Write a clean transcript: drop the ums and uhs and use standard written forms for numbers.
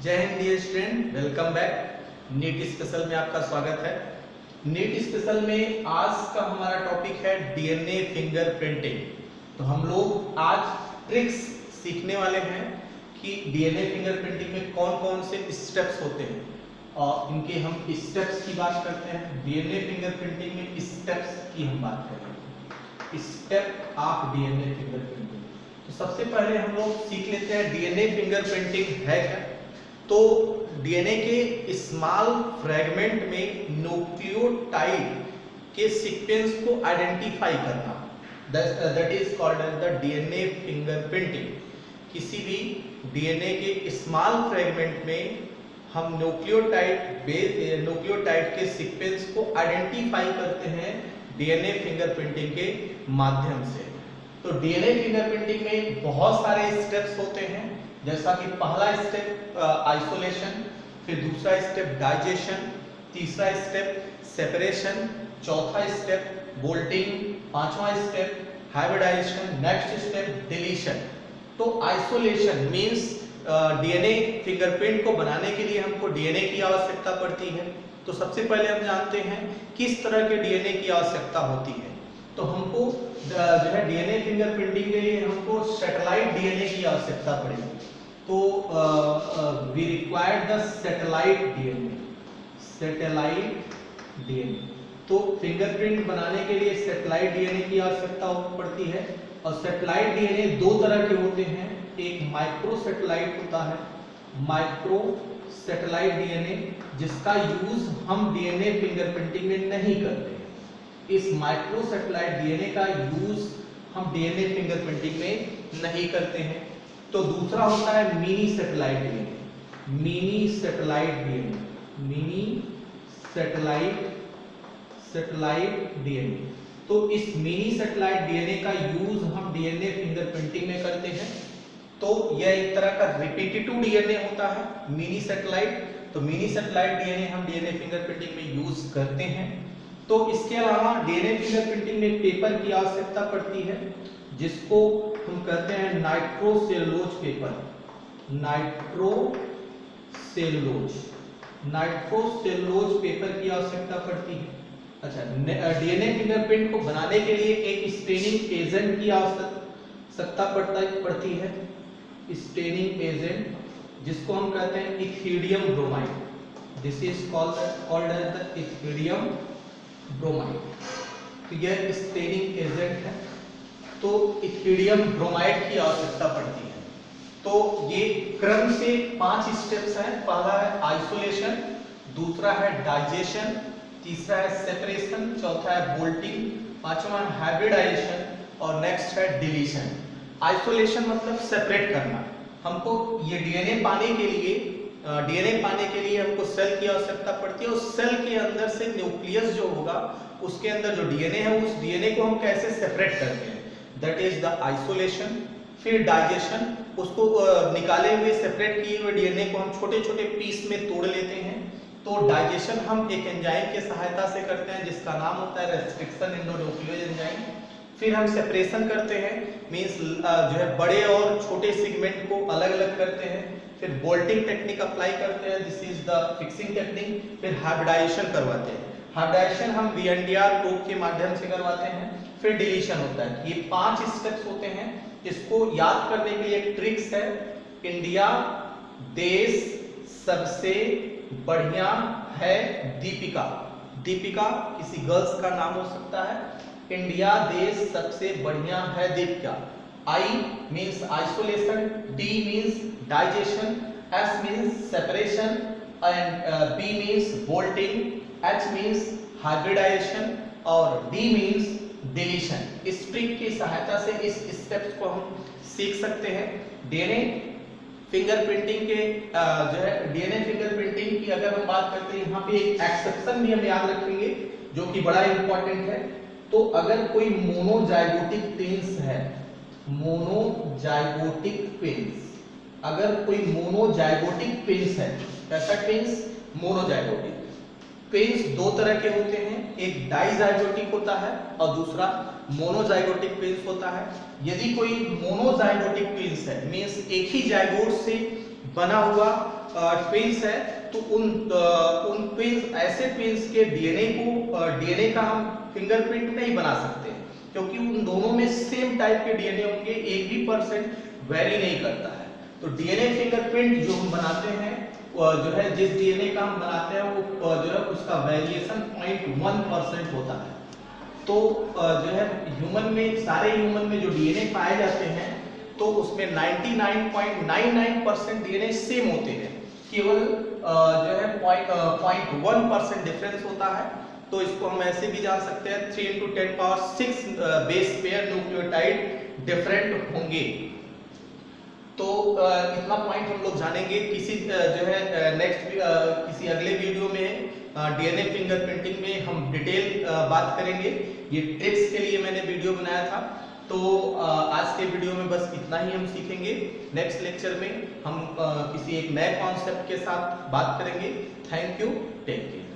जय हिंद dear student, welcome back. NEET special में आपका स्वागत है। नीट स्पेशल में आज का हमारा टॉपिक है डीएनए फिंगरप्रिंटिंग। तो हम लोग आज ट्रिक्स सीखने वाले हैं कि डीएनए फिंगरप्रिंटिंग में कौन कौन से स्टेप्स होते हैं और इनके हम स्टेप्स की बात करते हैं। डीएनए फिंगरप्रिंटिंग में स्टेप्स की हम बात करेंगे, स्टेप ऑफ डीएनए फिंगरप्रिंटिंग। तो सबसे पहले हम लोग सीख लेते हैं डीएनए फिंगरप्रिंटिंग है क्या। तो डीएनए के स्मॉल फ्रेगमेंट में न्यूक्लियोटाइड के सीक्वेंस को आइडेंटिफाई करना, that is called as the DNA fingerprinting. किसी भी डीएनए के स्मॉल फ्रेगमेंट में हम न्यूक्लियोटाइड के सीक्वेंस को आइडेंटिफाई करते हैं डीएनए फिंगरप्रिंटिंग के माध्यम से। तो डीएनए फिंगरप्रिंटिंग में बहुत सारे स्टेप्स होते हैं, जैसा कि पहला स्टेप आइसोलेशन, फिर दूसरा स्टेप डाइजेशन, तीसरा स्टेप सेपरेशन, चौथा स्टेप बोल्टिंग, पांचवा step hybridisation, next step deletion. तो आइसोलेशन मींस डीएनए फिंगरप्रिंट को बनाने के लिए हमको डीएनए की आवश्यकता पड़ती है। तो सबसे पहले हम जानते हैं किस तरह के डीएनए की आवश्यकता होती है। तो हमको जो है डीएनए फिंगरप्रिंटिंग के लिए हमको सैटेलाइट डीएनए की आवश्यकता पड़ेगी। तो we require the satellite DNA. तो फिंगरप्रिंट बनाने के लिए सैटेलाइट डीएनए की आवश्यकता पड़ती है। और सैटेलाइट डीएनए दो तरह के होते हैं, एक माइक्रो सैटेलाइट होता है, माइक्रो सैटेलाइट डीएनए, जिसका यूज हम डीएनए फिंगरप्रिंटिंग में नहीं करते। इस माइक्रो सैटेलाइट डीएनए का यूज हम डीएनए फिंगरप्रिंटिंग में नहीं करते हैं। तो दूसरा होता है mini satellite DNA, mini satellite DNA. तो इस मिनी सैटेलाइट डीएनए का यूज हम डीएनए फिंगरप्रिंटिंग में करते हैं। तो यह एक तरह का रिपीटेटिव डीएनए होता है मिनी सैटेलाइट। तो मिनी सैटेलाइट डीएनए हम डीएनए फिंगरप्रिंटिंग में यूज करते हैं। तो इसके अलावा डीएनए फिंगरप्रिंटिंग में पेपर की आवश्यकता पड़ती है, जिसको हम कहते हैं नाइट्रोसेलुलोज पेपर, नाइट्रोसेलुलोज पेपर की आवश्यकता पड़ती है। अच्छा, डीएनए फिंगरप्रिंट को बनाने के लिए एक स्टेनिंग एजेंट की आवश्यकता पड़ती है, स्टेनिंग एजेंट, जिसको हम कहते हैं ethidium bromide. This is called as the ethidium bromide. तो यह स्टेनिंग एजेंट है। तो इथिडियम ब्रोमाइड की आवश्यकता पड़ती है। तो ये क्रम से 5 स्टेप्स हैं। पहला है आइसोलेशन, दूसरा है डाइजेशन, तीसरा है सेपरेशन, चौथा है बोल्टिंग, पांचवा है हाइब्रिडाइजेशन और नेक्स्ट है डिलीशन। आइसोलेशन मतलब सेपरेट करना। हमको ये डीएनए पाने के लिए हमको सेल की आवश्यकता पड़ती है। उस सेल के अंदर से न्यूक्लियस जो होगा, उसके अंदर जो डीएनए है, उस डीएनए को हम कैसे सेपरेट करते हैं, दैट इज द आइसोलेशन। फिर डाइजेशन, उसको निकाले हुए सेपरेट किए हुए डीएनए को हम छोटे छोटे पीस में तोड़ लेते हैं। तो डाइजेशन हम एक एंजाइम के सहायता से करते हैं, जिसका नाम होता है रेस्ट्रिक्शन एंडोन्यूक्लियोज एंजाइम। फिर हम सेपरेशन करते हैं, मींस जो है बड़े और छोटे सेगमेंट को अलग अलग करते हैं। फिर बोल्टिंग टेक्निक अप्लाई करते हैं, this is the fixing technique. फिर हाइब्रिडाइजेशन करवाते हैं, हाइब्रिडाइजेशन हम वीएनडीआर प्रोब के माध्यम से करवाते हैं। फिर डिलीशन होता है। ये 5 स्टेप्स होते हैं। इसको याद करने के लिए एक ट्रिक्स है, इंडिया देश सबसे बढ़िया है दीपिका। दीपिका किसी गर्ल्स का नाम हो सकता है। इंडिया देश सबसे बढ़िया है Deepika. I means isolation, D means digestion, S means separation and B means bolting, H means hybridization और डी मींस डिलीशन। इस ट्रिक की सहायता से इस स्टेप्स को हम सीख सकते हैं। डीएनए फिंगरप्रिंटिंग के जो है डीएनए फिंगरप्रिंटिंग की अगर हम बात करते हैं, यहाँ पे एक एक्सेप्शन भी हम याद रखेंगे जो कि बड़ा इंपॉर्टेंट है। तो अगर कोई मोनोजाइगोटिक ट्विंस है, अगर कोई मोनोजाइगोटिक ट्विंस है, ऐसा ट्विंस मोनोजाइगोटिक ट्विंस दो तरह के होते हैं, एक डाइजाइगोटिक होता है और दूसरा मोनोजाइगोटिक ट्विंस होता है। यदि कोई मोनोजाइगोटिक ट्विंस है, मींस एक ही जाइगोट से बना हुआ ट्विंस है तो उन ट्विंस, ऐसे ट्विंस के डीएनए का हम फिंगरप्रिंट नहीं बना सकते क्योंकि उन दोनों में सेम टाइप के डीएनए होंगे, 1% वेरी नहीं करता है। तो डीएनए फिंगरप्रिंट जो हम बनाते हैं जो है, जिस डीएनए का हम बनाते हैं वो जो है उसका वेरिएशन 0.1% होता है। तो जो है ह्यूमन में, सारे ह्यूमन में जो डीएनए पाए जाते हैं तो उसमें 99.99% डीएनए सेम होते हैं, केवल जो है 0.1% डिफरेंस होता है। तो इसको हम ऐसे भी जान सकते हैं 3 × 10⁶ बेस पेयर न्यूक्लियोटाइड डिफरेंट होंगे। तो इतना पॉइंट हम लोग जानेंगे किसी जो है नेक्स्ट किसी अगले वीडियो में। डीएनए फिंगरप्रिंटिंग में हम डिटेल बात करेंगे। ये ट्रिक्स के लिए मैंने वीडियो बनाया था। तो आज के वीडियो में बस इतना ही हम सीखेंगे। नेक्स्ट लेक्चर में हम किसी एक नए कॉन्सेप्ट के साथ बात करेंगे। Thank you, take care.